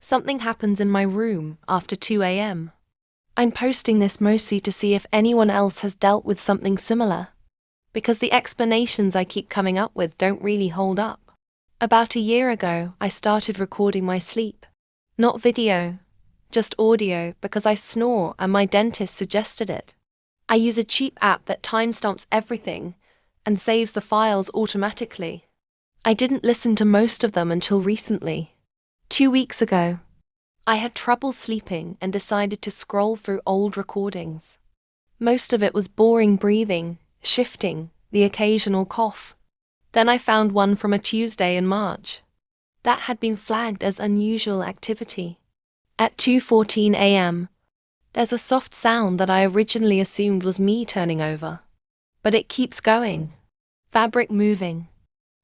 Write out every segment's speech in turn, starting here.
Something happens in my room after 2 a.m. I'm posting this mostly to see if anyone else has dealt with something similar, because the explanations I keep coming up with don't really hold up. About a year ago, I started recording my sleep. Not video, just audio, because I snore and my dentist suggested it. I use a cheap app that timestamps everything and saves the files automatically. I didn't listen to most of them until recently. 2 weeks ago, I had trouble sleeping and decided to scroll through old recordings. Most of it was boring breathing, shifting, the occasional cough. Then I found one from a Tuesday in March. That had been flagged as unusual activity. At 2:14 a.m., there's a soft sound that I originally assumed was me turning over. But it keeps going. Fabric moving.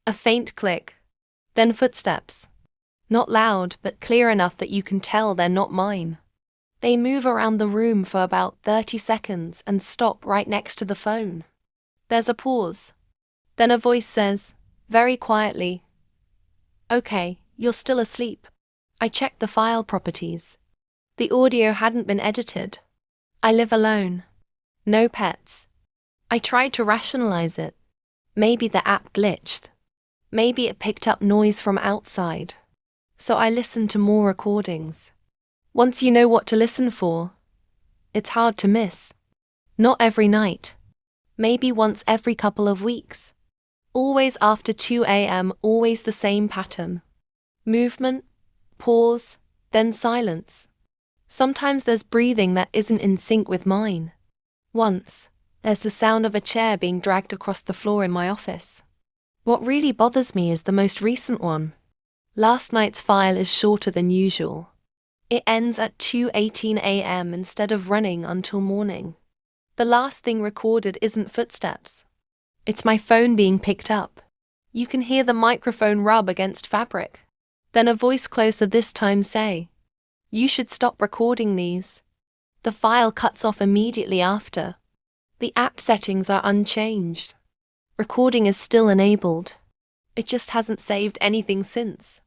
A faint click. Then footsteps. Not loud, but clear enough that you can tell they're not mine. They move around the room for about 30 seconds and stop right next to the phone. There's a pause. Then a voice says, very quietly, "Okay, you're still asleep." I checked the file properties. The audio hadn't been edited. I live alone. No pets. I tried to rationalize it. Maybe the app glitched. Maybe it picked up noise from outside. So I listened to more recordings. Once you know what to listen for, it's hard to miss. Not every night. Maybe once every couple of weeks. Always after 2 a.m., always the same pattern. Movement, pause, then silence. Sometimes there's breathing that isn't in sync with mine. Once, there's the sound of a chair being dragged across the floor in my office. What really bothers me is the most recent one. Last night's file is shorter than usual. It ends at 2:18 a.m. instead of running until morning. The last thing recorded isn't footsteps. It's my phone being picked up. You can hear the microphone rub against fabric. Then a voice closer this time say, "You should stop recording these." The file cuts off immediately after. The app settings are unchanged. Recording is still enabled. It just hasn't saved anything since.